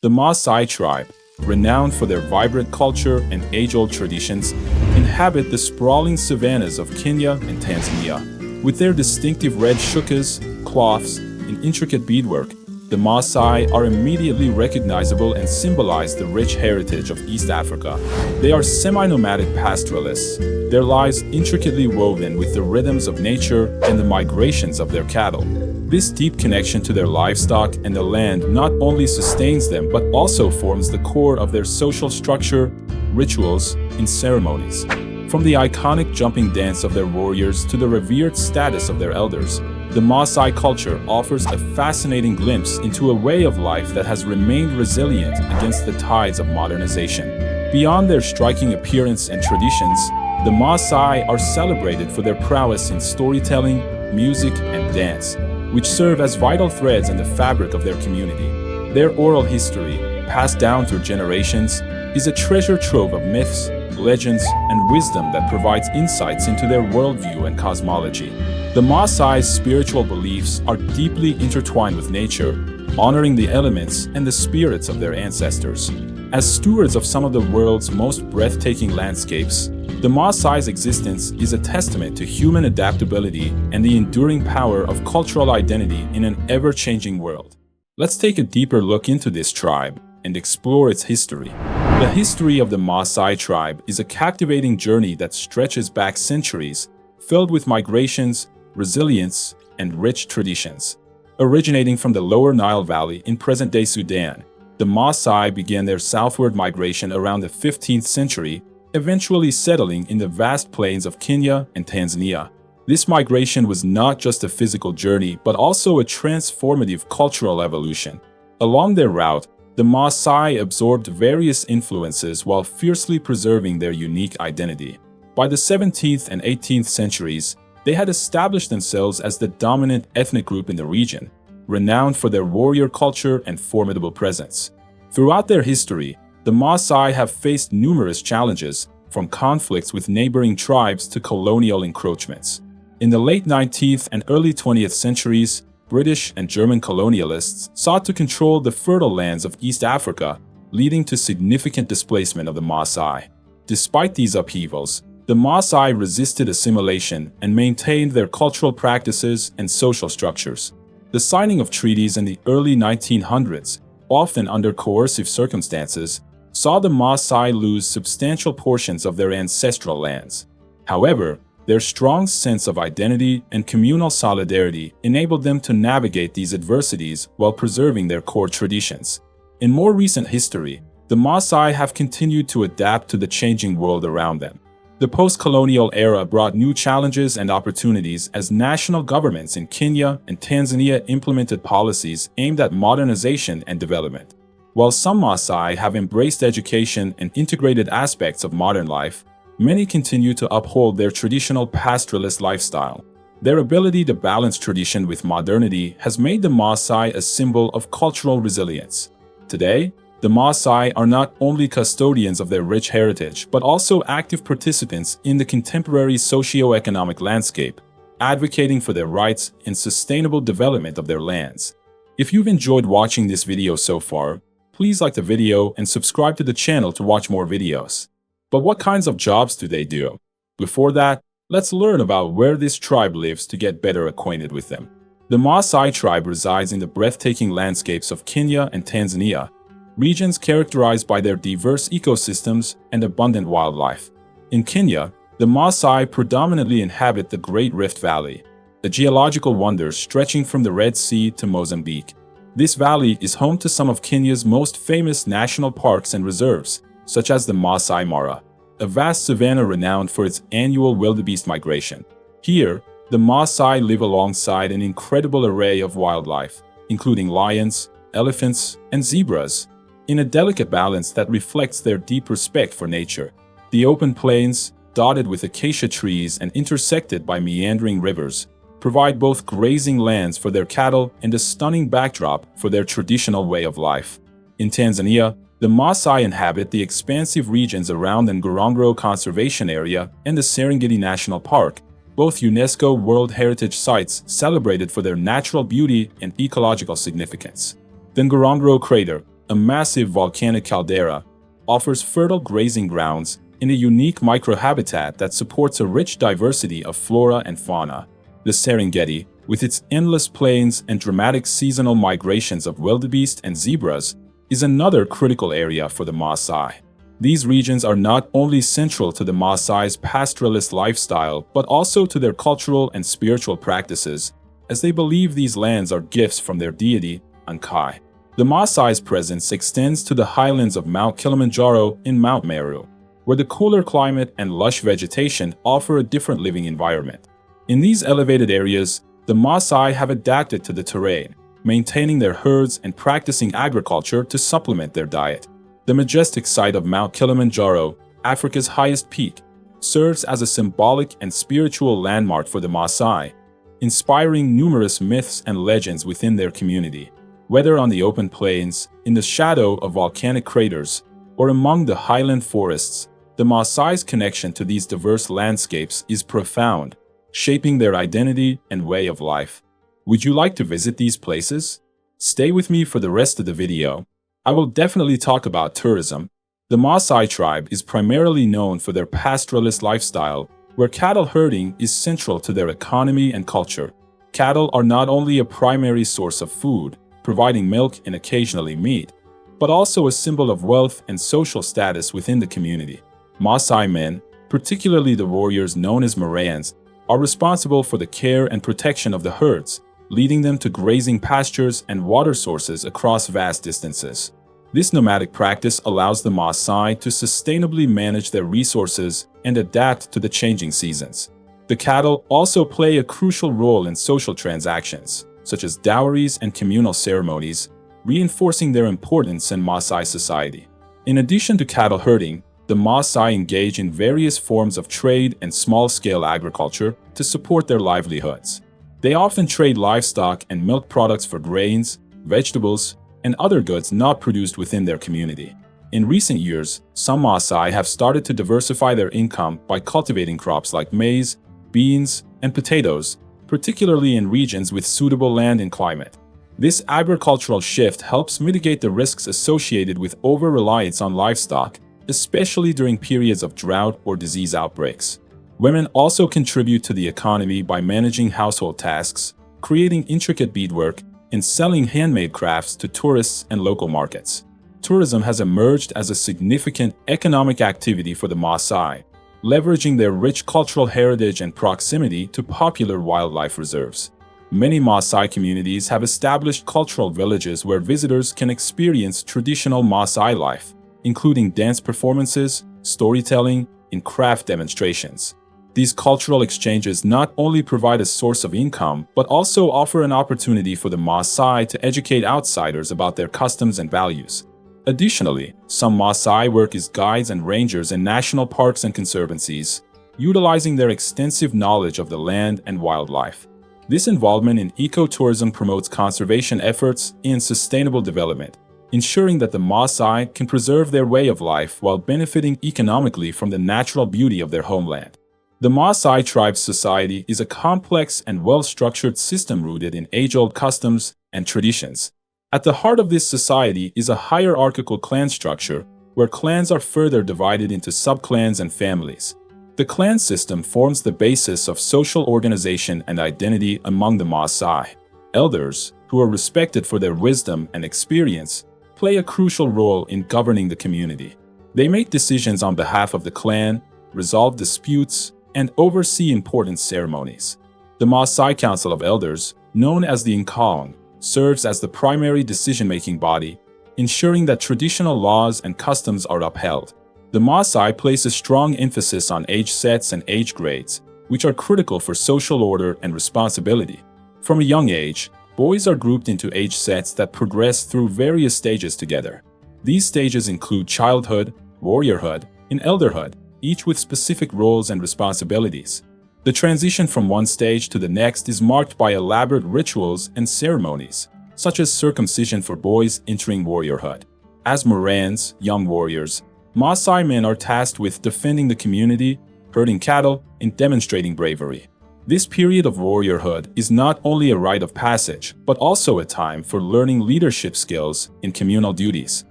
The Maasai tribe, renowned for their vibrant culture and age-old traditions, inhabit the sprawling savannas of Kenya and Tanzania. With their distinctive red shukas, cloths, and intricate beadwork, the Maasai are immediately recognizable and symbolize the rich heritage of East Africa. They are semi-nomadic pastoralists, their lives intricately woven with the rhythms of nature and the migrations of their cattle. This deep connection to their livestock and the land not only sustains them but also forms the core of their social structure, rituals, and ceremonies. From the iconic jumping dance of their warriors to the revered status of their elders, the Maasai culture offers a fascinating glimpse into a way of life that has remained resilient against the tides of modernization. Beyond their striking appearance and traditions, the Maasai are celebrated for their prowess in storytelling, music, and dance, which serve as vital threads in the fabric of their community. Their oral history, passed down through generations, is a treasure trove of myths, legends, and wisdom that provides insights into their worldview and cosmology. The Maasai's spiritual beliefs are deeply intertwined with nature, honoring the elements and the spirits of their ancestors. As stewards of some of the world's most breathtaking landscapes, the Maasai's existence is a testament to human adaptability and the enduring power of cultural identity in an ever-changing world. Let's take a deeper look into this tribe and explore its history. The history of the Maasai tribe is a captivating journey that stretches back centuries, filled with migrations, resilience, and rich traditions. Originating from the lower Nile Valley in present-day Sudan, the Maasai began their southward migration around the 15th century, eventually settling in the vast plains of Kenya and Tanzania. This migration was not just a physical journey, but also a transformative cultural evolution. Along their route, the Maasai absorbed various influences while fiercely preserving their unique identity. By the 17th and 18th centuries, they had established themselves as the dominant ethnic group in the region, renowned for their warrior culture and formidable presence. Throughout their history, the Maasai have faced numerous challenges, from conflicts with neighboring tribes to colonial encroachments. In the late 19th and early 20th centuries, British and German colonialists sought to control the fertile lands of East Africa, leading to significant displacement of the Maasai. Despite these upheavals, the Maasai resisted assimilation and maintained their cultural practices and social structures. The signing of treaties in the early 1900s, often under coercive circumstances, saw the Maasai lose substantial portions of their ancestral lands. However, their strong sense of identity and communal solidarity enabled them to navigate these adversities while preserving their core traditions. In more recent history, the Maasai have continued to adapt to the changing world around them. The post-colonial era brought new challenges and opportunities as national governments in Kenya and Tanzania implemented policies aimed at modernization and development. While some Maasai have embraced education and integrated aspects of modern life, many continue to uphold their traditional pastoralist lifestyle. Their ability to balance tradition with modernity has made the Maasai a symbol of cultural resilience. Today, the Maasai are not only custodians of their rich heritage, but also active participants in the contemporary socio-economic landscape, advocating for their rights and sustainable development of their lands. If you've enjoyed watching this video so far, please like the video and subscribe to the channel to watch more videos. But what kinds of jobs do they do? Before that, let's learn about where this tribe lives to get better acquainted with them. The Maasai tribe resides in the breathtaking landscapes of Kenya and Tanzania, regions characterized by their diverse ecosystems and abundant wildlife. In Kenya, the Maasai predominantly inhabit the Great Rift Valley, a geological wonder stretching from the Red Sea to Mozambique. This valley is home to some of Kenya's most famous national parks and reserves, such as the Maasai Mara, a vast savanna renowned for its annual wildebeest migration. Here, the Maasai live alongside an incredible array of wildlife, including lions, elephants, and zebras, in a delicate balance that reflects their deep respect for nature. The open plains, dotted with acacia trees and intersected by meandering rivers, provide both grazing lands for their cattle and a stunning backdrop for their traditional way of life. In Tanzania, the Maasai inhabit the expansive regions around the Ngorongoro Conservation Area and the Serengeti National Park, both UNESCO World Heritage Sites celebrated for their natural beauty and ecological significance. The Ngorongoro Crater, a massive volcanic caldera, offers fertile grazing grounds in a unique microhabitat that supports a rich diversity of flora and fauna. The Serengeti, with its endless plains and dramatic seasonal migrations of wildebeest and zebras, is another critical area for the Maasai. These regions are not only central to the Maasai's pastoralist lifestyle, but also to their cultural and spiritual practices, as they believe these lands are gifts from their deity, Ankai. The Maasai's presence extends to the highlands of Mount Kilimanjaro in Mount Meru, where the cooler climate and lush vegetation offer a different living environment. In these elevated areas, the Maasai have adapted to the terrain, maintaining their herds and practicing agriculture to supplement their diet. The majestic site of Mount Kilimanjaro, Africa's highest peak, serves as a symbolic and spiritual landmark for the Maasai, inspiring numerous myths and legends within their community. Whether on the open plains, in the shadow of volcanic craters, or among the highland forests, the Maasai's connection to these diverse landscapes is profound, shaping their identity and way of life. Would you like to visit these places? Stay with me for the rest of the video. I will definitely talk about tourism. The Maasai tribe is primarily known for their pastoralist lifestyle, where cattle herding is central to their economy and culture. Cattle are not only a primary source of food, providing milk and occasionally meat, but also a symbol of wealth and social status within the community. Maasai men, particularly the warriors known as Morans, are responsible for the care and protection of the herds, leading them to grazing pastures and water sources across vast distances. This nomadic practice allows the Maasai to sustainably manage their resources and adapt to the changing seasons. The cattle also play a crucial role in social transactions, such as dowries and communal ceremonies, reinforcing their importance in Maasai society. In addition to cattle herding, the Maasai engage in various forms of trade and small-scale agriculture to support their livelihoods. They often trade livestock and milk products for grains, vegetables, and other goods not produced within their community. In recent years, some Maasai have started to diversify their income by cultivating crops like maize, beans, and potatoes, particularly in regions with suitable land and climate. This agricultural shift helps mitigate the risks associated with over-reliance on livestock, especially during periods of drought or disease outbreaks. Women also contribute to the economy by managing household tasks, creating intricate beadwork, and selling handmade crafts to tourists and local markets. Tourism has emerged as a significant economic activity for the Maasai, leveraging their rich cultural heritage and proximity to popular wildlife reserves. Many Maasai communities have established cultural villages where visitors can experience traditional Maasai life, including dance performances, storytelling, and craft demonstrations. These cultural exchanges not only provide a source of income, but also offer an opportunity for the Maasai to educate outsiders about their customs and values. Additionally, some Maasai work as guides and rangers in national parks and conservancies, utilizing their extensive knowledge of the land and wildlife. This involvement in ecotourism promotes conservation efforts and sustainable development, ensuring that the Maasai can preserve their way of life while benefiting economically from the natural beauty of their homeland. The Maasai tribe's society is a complex and well-structured system rooted in age-old customs and traditions. At the heart of this society is a hierarchical clan structure, where clans are further divided into subclans and families. The clan system forms the basis of social organization and identity among the Maasai. Elders, who are respected for their wisdom and experience, play a crucial role in governing the community. They make decisions on behalf of the clan, resolve disputes, and oversee important ceremonies. The Maasai Council of Elders, known as the Nkong, serves as the primary decision-making body, ensuring that traditional laws and customs are upheld. The Maasai place a strong emphasis on age sets and age grades, which are critical for social order and responsibility. From a young age, boys are grouped into age sets that progress through various stages together. These stages include childhood, warriorhood, and elderhood, each with specific roles and responsibilities. The transition from one stage to the next is marked by elaborate rituals and ceremonies, such as circumcision for boys entering warriorhood. As Morans, young warriors, Maasai men are tasked with defending the community, herding cattle, and demonstrating bravery. This period of warriorhood is not only a rite of passage, but also a time for learning leadership skills in communal duties.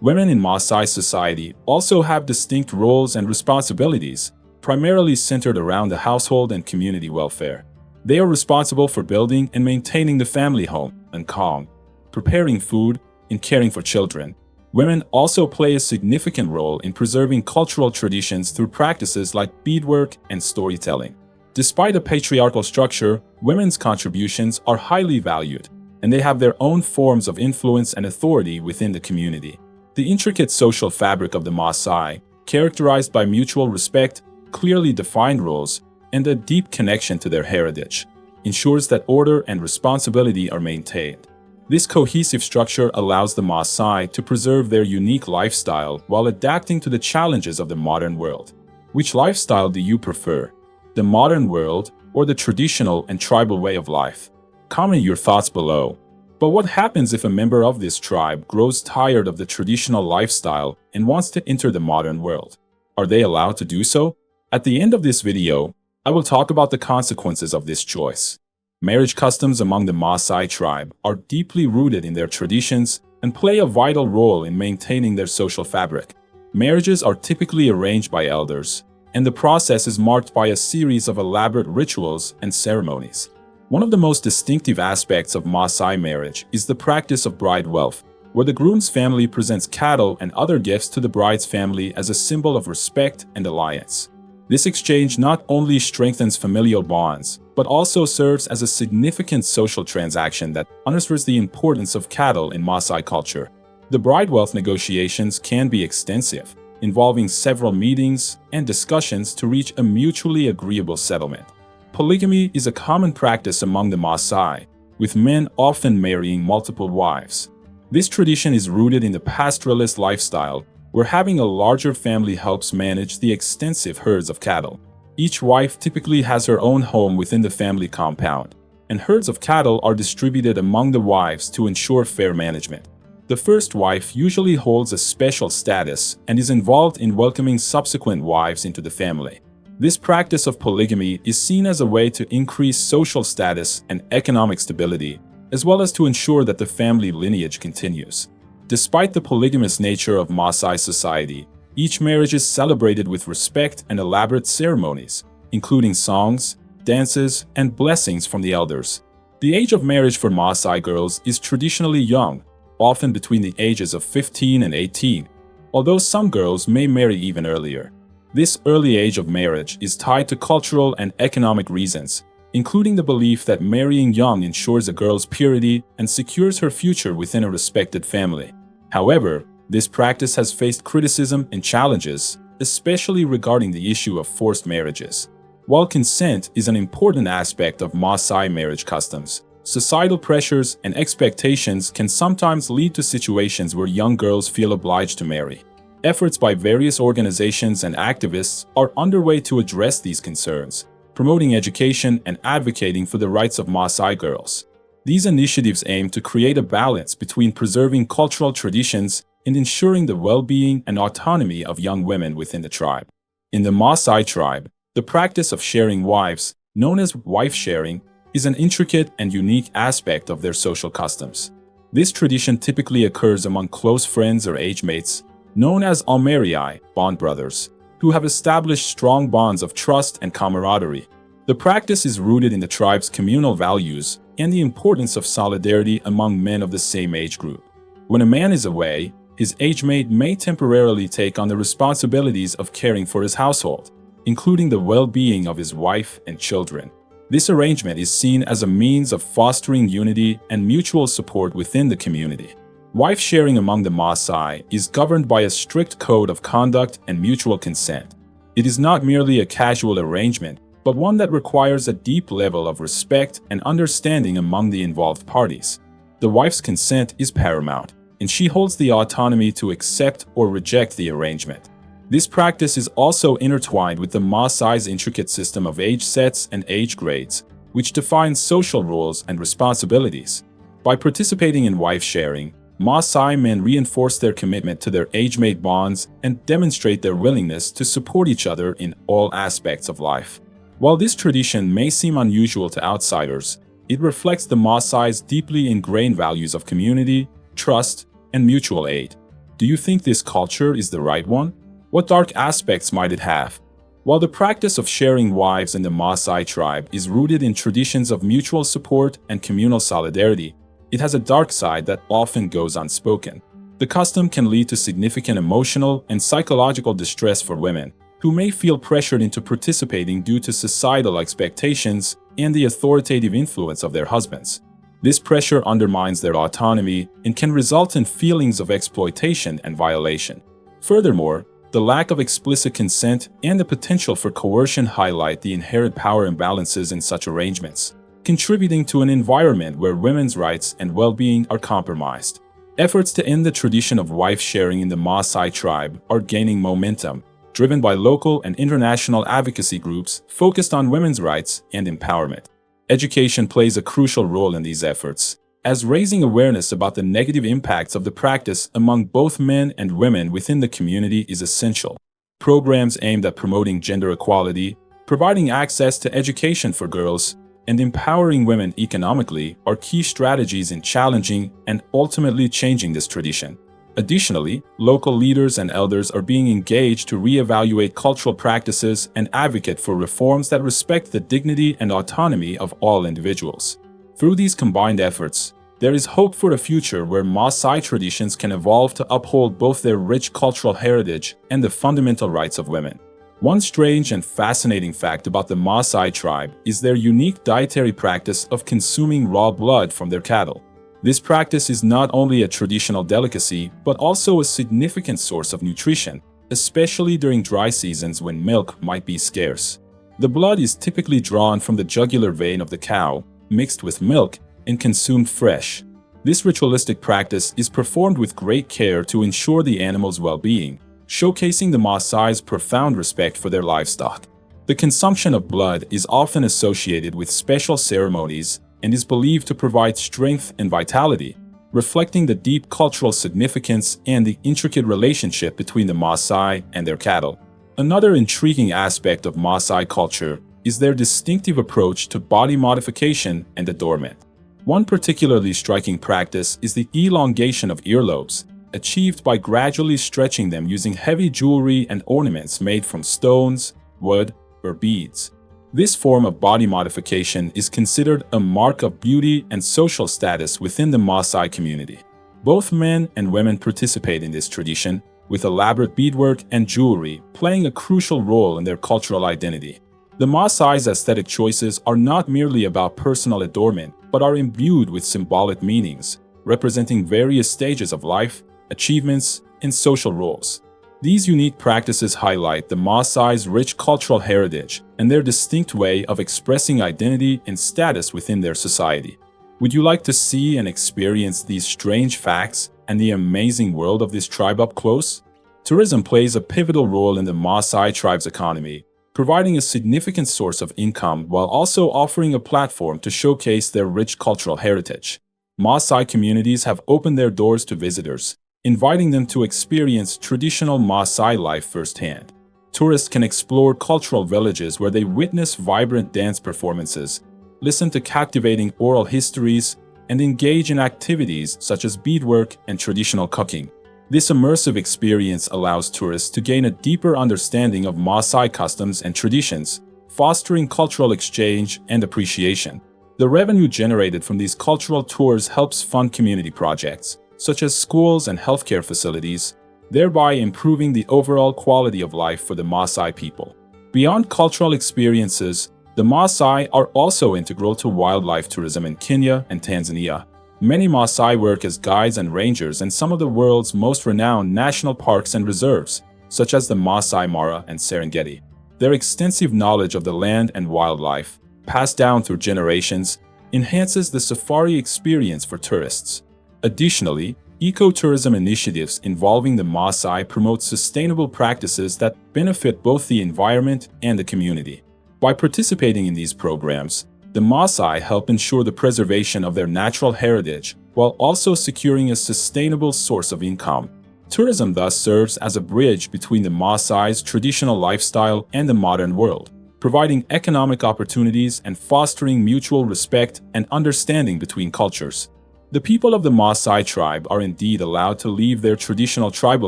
Women in Maasai society also have distinct roles and responsibilities, primarily centered around the household and community welfare. They are responsible for building and maintaining the family home and kong, preparing food, and caring for children. Women also play a significant role in preserving cultural traditions through practices like beadwork and storytelling. Despite a patriarchal structure, women's contributions are highly valued, and they have their own forms of influence and authority within the community. The intricate social fabric of the Maasai, characterized by mutual respect, clearly defined roles, and a deep connection to their heritage, ensures that order and responsibility are maintained. This cohesive structure allows the Maasai to preserve their unique lifestyle while adapting to the challenges of the modern world. Which lifestyle do you prefer? The modern world or the traditional and tribal way of life? Comment your thoughts below. But what happens if a member of this tribe grows tired of the traditional lifestyle and wants to enter the modern world? Are they allowed to do so? At the end of this video, I will talk about the consequences of this choice. Marriage customs among the Maasai tribe are deeply rooted in their traditions and play a vital role in maintaining their social fabric. Marriages are typically arranged by elders, and the process is marked by a series of elaborate rituals and ceremonies. One of the most distinctive aspects of Maasai marriage is the practice of bride wealth, where the groom's family presents cattle and other gifts to the bride's family as a symbol of respect and alliance. This exchange not only strengthens familial bonds, but also serves as a significant social transaction that underscores the importance of cattle in Maasai culture. The bride wealth negotiations can be extensive, involving several meetings and discussions to reach a mutually agreeable settlement. Polygamy is a common practice among the Maasai, with men often marrying multiple wives. This tradition is rooted in the pastoralist lifestyle, where having a larger family helps manage the extensive herds of cattle. Each wife typically has her own home within the family compound, and herds of cattle are distributed among the wives to ensure fair management. The first wife usually holds a special status and is involved in welcoming subsequent wives into the family. This practice of polygamy is seen as a way to increase social status and economic stability, as well as to ensure that the family lineage continues. Despite the polygamous nature of Maasai society, each marriage is celebrated with respect and elaborate ceremonies, including songs, dances, and blessings from the elders. The age of marriage for Maasai girls is traditionally young, often between the ages of 15 and 18, although some girls may marry even earlier. This early age of marriage is tied to cultural and economic reasons, including the belief that marrying young ensures a girl's purity and secures her future within a respected family. However, this practice has faced criticism and challenges, especially regarding the issue of forced marriages. While consent is an important aspect of Maasai marriage customs, societal pressures and expectations can sometimes lead to situations where young girls feel obliged to marry. Efforts by various organizations and activists are underway to address these concerns, promoting education and advocating for the rights of Maasai girls. These initiatives aim to create a balance between preserving cultural traditions and ensuring the well-being and autonomy of young women within the tribe. In the Maasai tribe, the practice of sharing wives, known as wife sharing, is an intricate and unique aspect of their social customs. This tradition typically occurs among close friends or age mates, known as Almerii, bond brothers, who have established strong bonds of trust and camaraderie. The practice is rooted in the tribe's communal values and the importance of solidarity among men of the same age group. When a man is away, his age mate may temporarily take on the responsibilities of caring for his household, including the well-being of his wife and children. This arrangement is seen as a means of fostering unity and mutual support within the community. Wife sharing among the Maasai is governed by a strict code of conduct and mutual consent. It is not merely a casual arrangement, but one that requires a deep level of respect and understanding among the involved parties. The wife's consent is paramount, and she holds the autonomy to accept or reject the arrangement. This practice is also intertwined with the Maasai's intricate system of age sets and age grades, which defines social roles and responsibilities. By participating in wife sharing, Maasai men reinforce their commitment to their age-mate bonds and demonstrate their willingness to support each other in all aspects of life. While this tradition may seem unusual to outsiders, it reflects the Maasai's deeply ingrained values of community, trust, and mutual aid. Do you think this culture is the right one? What dark aspects might it have? While the practice of sharing wives in the Maasai tribe is rooted in traditions of mutual support and communal solidarity, it has a dark side that often goes unspoken. The custom can lead to significant emotional and psychological distress for women, who may feel pressured into participating due to societal expectations and the authoritative influence of their husbands. This pressure undermines their autonomy and can result in feelings of exploitation and violation. Furthermore, the lack of explicit consent and the potential for coercion highlight the inherent power imbalances in such arrangements, contributing to an environment where women's rights and well-being are compromised. Efforts to end the tradition of wife sharing in the Maasai tribe are gaining momentum, driven by local and international advocacy groups focused on women's rights and empowerment. Education plays a crucial role in these efforts, as raising awareness about the negative impacts of the practice among both men and women within the community is essential. Programs aimed at promoting gender equality, providing access to education for girls, and empowering women economically are key strategies in challenging and ultimately changing this tradition. Additionally, local leaders and elders are being engaged to reevaluate cultural practices and advocate for reforms that respect the dignity and autonomy of all individuals. Through these combined efforts, there is hope for a future where Maasai traditions can evolve to uphold both their rich cultural heritage and the fundamental rights of women. One strange and fascinating fact about the Maasai tribe is their unique dietary practice of consuming raw blood from their cattle. This practice is not only a traditional delicacy, but also a significant source of nutrition, especially during dry seasons when milk might be scarce. The blood is typically drawn from the jugular vein of the cow, mixed with milk, and consumed fresh. This ritualistic practice is performed with great care to ensure the animal's well-being, showcasing the Maasai's profound respect for their livestock. The consumption of blood is often associated with special ceremonies and is believed to provide strength and vitality, reflecting the deep cultural significance and the intricate relationship between the Maasai and their cattle. Another intriguing aspect of Maasai culture is their distinctive approach to body modification and adornment. One particularly striking practice is the elongation of earlobes, achieved by gradually stretching them using heavy jewelry and ornaments made from stones, wood, or beads. This form of body modification is considered a mark of beauty and social status within the Maasai community. Both men and women participate in this tradition, with elaborate beadwork and jewelry playing a crucial role in their cultural identity. The Maasai's aesthetic choices are not merely about personal adornment, but are imbued with symbolic meanings, representing various stages of life, achievements, and social roles. These unique practices highlight the Maasai's rich cultural heritage and their distinct way of expressing identity and status within their society. Would you like to see and experience these strange facts and the amazing world of this tribe up close? Tourism plays a pivotal role in the Maasai tribe's economy, providing a significant source of income while also offering a platform to showcase their rich cultural heritage. Maasai communities have opened their doors to visitors, inviting them to experience traditional Maasai life firsthand. Tourists can explore cultural villages where they witness vibrant dance performances, listen to captivating oral histories, and engage in activities such as beadwork and traditional cooking. This immersive experience allows tourists to gain a deeper understanding of Maasai customs and traditions, fostering cultural exchange and appreciation. The revenue generated from these cultural tours helps fund community projects, such as schools and healthcare facilities, thereby improving the overall quality of life for the Maasai people. Beyond cultural experiences, the Maasai are also integral to wildlife tourism in Kenya and Tanzania. Many Maasai work as guides and rangers in some of the world's most renowned national parks and reserves, such as the Maasai Mara and Serengeti. Their extensive knowledge of the land and wildlife, passed down through generations, enhances the safari experience for tourists. Additionally, ecotourism initiatives involving the Maasai promote sustainable practices that benefit both the environment and the community. By participating in these programs, the Maasai help ensure the preservation of their natural heritage while also securing a sustainable source of income. Tourism thus serves as a bridge between the Maasai's traditional lifestyle and the modern world, providing economic opportunities and fostering mutual respect and understanding between cultures. The people of the Maasai tribe are indeed allowed to leave their traditional tribal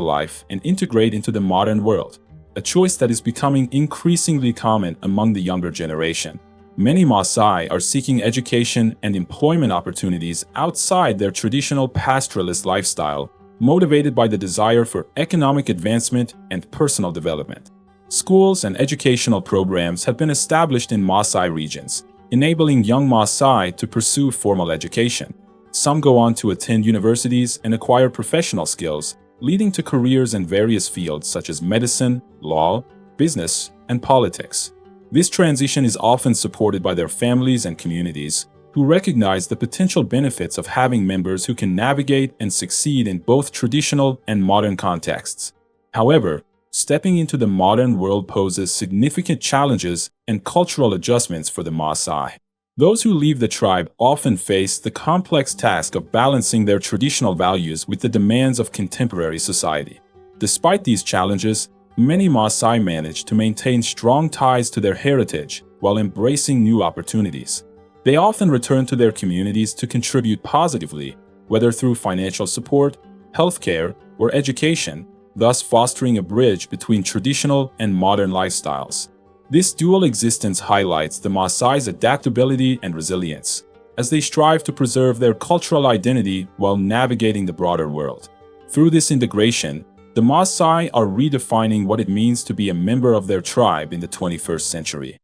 life and integrate into the modern world, a choice that is becoming increasingly common among the younger generation. Many Maasai are seeking education and employment opportunities outside their traditional pastoralist lifestyle, motivated by the desire for economic advancement and personal development. Schools and educational programs have been established in Maasai regions, enabling young Maasai to pursue formal education. Some go on to attend universities and acquire professional skills, leading to careers in various fields such as medicine, law, business, and politics. This transition is often supported by their families and communities, who recognize the potential benefits of having members who can navigate and succeed in both traditional and modern contexts. However, stepping into the modern world poses significant challenges and cultural adjustments for the Maasai. Those who leave the tribe often face the complex task of balancing their traditional values with the demands of contemporary society. Despite these challenges, many Maasai manage to maintain strong ties to their heritage while embracing new opportunities. They often return to their communities to contribute positively, whether through financial support, healthcare, or education, thus fostering a bridge between traditional and modern lifestyles. This dual existence highlights the Maasai's adaptability and resilience, as they strive to preserve their cultural identity while navigating the broader world. Through this integration, the Maasai are redefining what it means to be a member of their tribe in the 21st century.